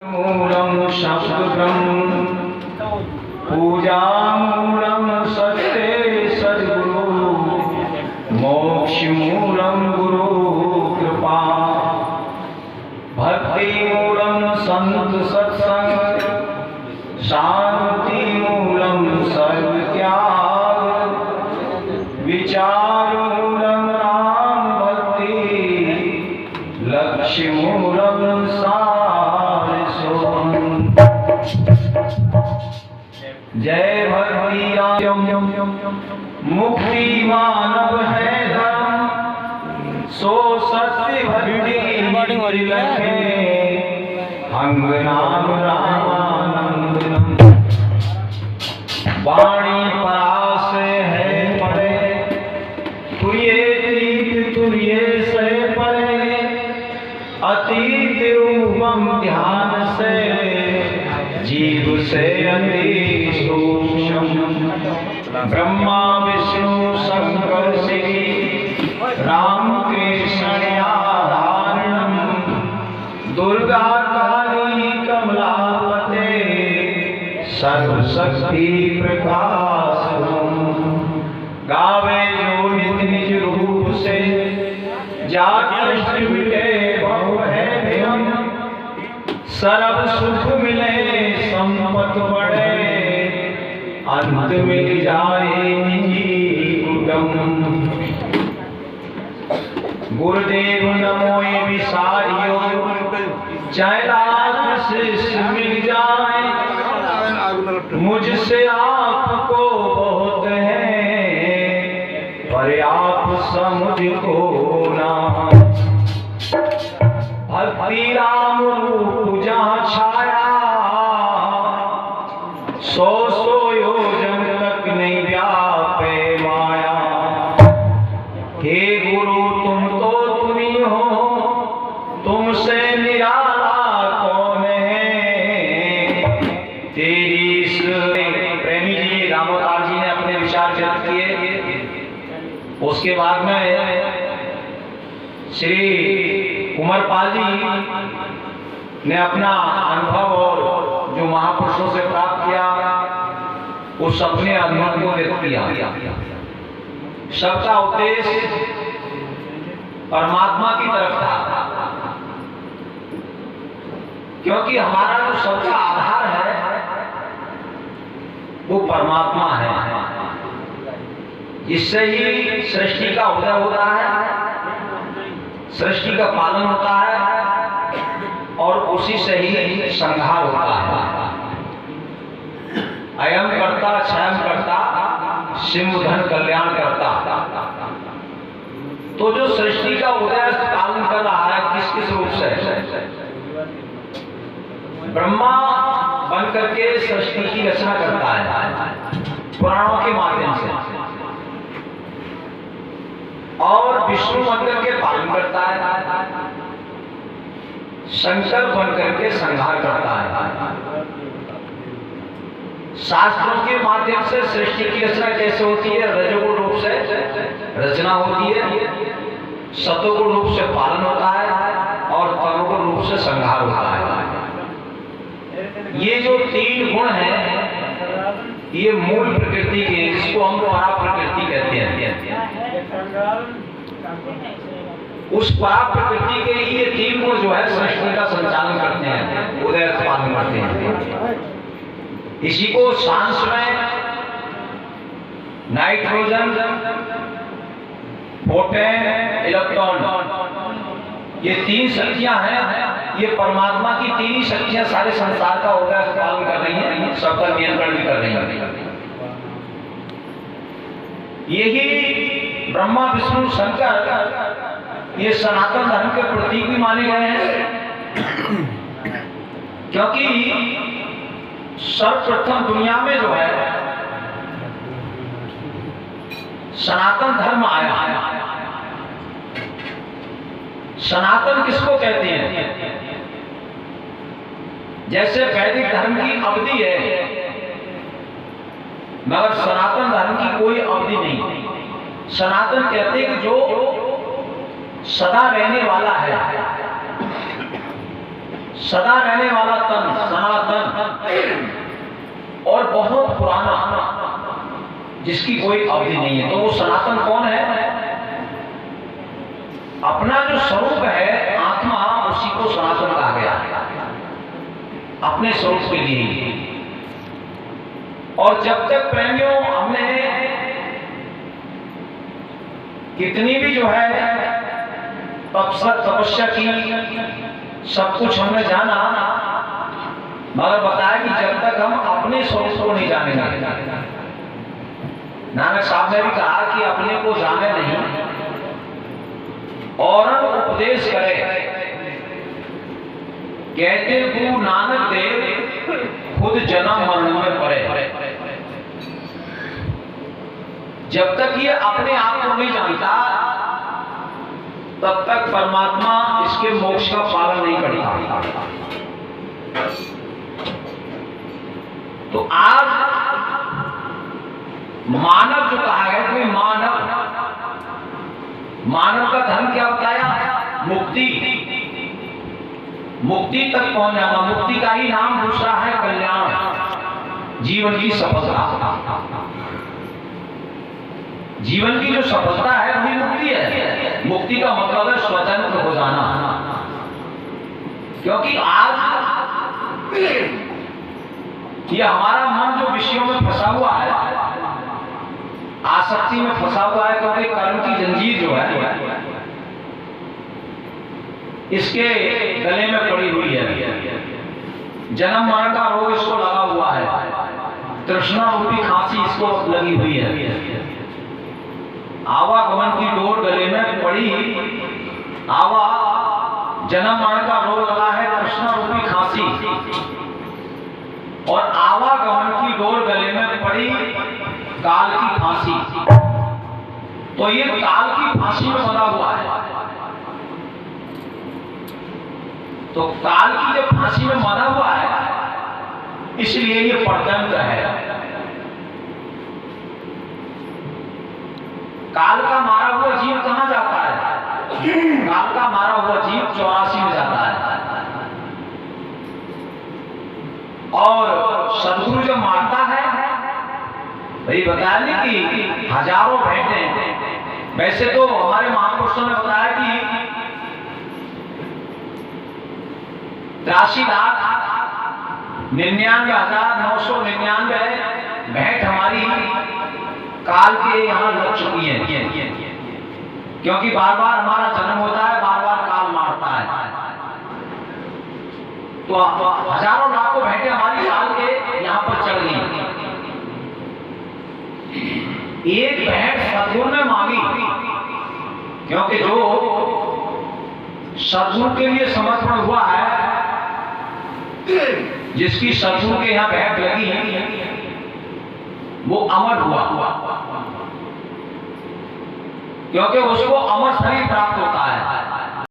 मूलम शब्दब्रह्म पूजामूलम सत्य सद्गुरु मोक्षमूलम गुरु कृपा भक्तिमूलम संत सत्संग शांतिमूलम सर्वत्याग विचारमूलम राम भक्ति लक्ष्यमूलम जय भक्ति मुक्ति मानव है धर्म सो सत्य भक्ति लखे अंग नाम रामानंदनम वाणी परास है परे तुये तीत तुये से परे अतीत रूपम ध्यान से जीव से अति सूक्ष्म ब्रह्मा विष्णु शंकर श्री राम कृष्ण आधारणम दुर्गा काली कमलापते सर्वशक्ति प्रकाशम गावे जो निज निज रूप से जाति मिटे भव है भयम सर्व सुख मिले संपत बढ़े अंत मिल जाए निजी कुटुंब गुरुदेव नमो विसारियो चैलाश शिष्य मिल जाए मुझसे आपको बहुत है पर आप मुझको ना भक्ति राम रूप जहाँ छाया सौ सौ योजन तक नहीं व्यापे माया हे गुरु तुम तो तुम्ही हो तुमसे निराला कौन है तेरी प्रेमी जी रामोदार जी ने अपने विचार व्यक्त किए। उसके बाद में श्री कुमारपाल जी ने अपना अनुभव और जो महापुरुषों से प्राप्त किया उस अपने अनुभव को व्यक्त किया। सबका उद्देश्य परमात्मा की तरफ था क्योंकि हमारा जो सबका आधार है वो परमात्मा है जिससे ही सृष्टि का उदय होता है सृष्टि का पालन होता है और उसी से ही संहार होता है। अयम करता क्षयम करता सिंहधन कल्याण करता। तो जो सृष्टि का उदय पालन कर रहा है किस किस रूप से ब्रह्मा बन करके सृष्टि की रचना करता है पुराणों के माध्यम से और विष्णु बनकर के पालन करता है शंकर बनकर के संहार करता है। शास्त्रों के माध्यम से सृष्टि की रचना कैसे होती है रजोगुण रूप से रचना होती है सतोगुण रूप से पालन होता है और तमोगुण रूप से संहार होता है। ये जो तीन गुण हैं ये मूल प्रकृति के जिसको हम परा प्रकृति कहते हैं उस परा प्रकृति के ये तीन गुण जो है सृष्टि का संचालन करते हैं उदय पालन करते हैं। इसी को सांस में नाइट्रोजन प्रोटॉन इलेक्ट्रॉन ये तीन शक्तियां हैं ये परमात्मा की तीन ही शक्तियां सारे संसार का उदय पालन कर रही हैं सबका नियंत्रण भी कर रही हैं। यही ब्रह्मा विष्णु शंकर ये सनातन धर्म के प्रतीक भी माने गए हैं क्योंकि सर्वप्रथम दुनिया में जो है सनातन धर्म आया। सनातन किसको कहते हैं जैसे वैदिक धर्म की अवधि है मगर सनातन धर्म की कोई अवधि नहीं। सनातन कहते हैं कि जो सदा रहने वाला है, सदा रहने वाला तन जिसकी कोई अवधि नहीं है। तो वो सनातन कौन है? अपना जो स्वरूप है आत्मा, उसी को सनातन कहा गया है, अपने स्वरूप के लिए। और जब तक प्रेमियों हमने कितनी भी जो है तपस्या की, सब कुछ हमने जाना, मगर बताया कि जब तक हम अपने स्वरूप को नहीं जानेंगे, नानक साहब ने भी कहा कि अपने को जाने नहीं और उपदेश करे। कहते गुरु नानक देव खुद जन्म मरण में पड़े। जब तक ये अपने आप को नहीं जानता, तब तक परमात्मा इसके मोक्ष का पालन नहीं करता। तो आज मानव जो कहा गया, कोई मानव का धर्म क्या बताया? मुक्ति। मुक्ति तक पहुंच जाना। मुक्ति का ही नाम दूसरा है कल्याण, जीवन की सफलता। जीवन की जो सफलता है वही मुक्ति है। मुक्ति का मतलब है स्वतंत्र हो जाना। क्योंकि आज ये हमारा मन जो विषयों में फंसा हुआ है, आसक्ति में फंसा हुआ है, क्योंकि कर्म की जंजीर जो है इसके गले में पड़ी हुई है। जन्म मरण का रोग इसको लगा हुआ है, तृष्णा रूपी खांसी इसको लगी हुई है। आवागमन की डोर गले में पड़ी, जन्म मरण का रोग लगा है, तृष्णा रूपी खांसी, और आवागमन की डोर गले में पड़ी काल की फांसी। तो ये काल की फांसी में बंधा हुआ है। तो काल की जब फांसी में बंधा हुआ है, इसलिए ये परतंत्र है। काल का मारा हुआ जीव कहां जाता है? काल का मारा हुआ जीव 84 में जाता है। और सदगुरु जब मारता है, भाई बताया नहीं कि हजारों भेंटें। वैसे तो हमारे महापुरुषों ने बताया कि 83,99,999 भेंट हमारी काल के यहाँ लग चुकी है। क्योंकि बार बार हमारा जन्म होता है, बार बार काल मारता है। तो हजारों लाखों भेंटें हमारी काल के यहाँ पर चढ़ गई। एक भेंट सदगुरु ने मांगी, क्योंकि जो सदगुरु के लिए समर्पण हुआ है, जिसकी सदगुरु के यहाँ भेंट लगी, वो अमर हुआ, क्योंकि उसको अमर शरीर प्राप्त होता है।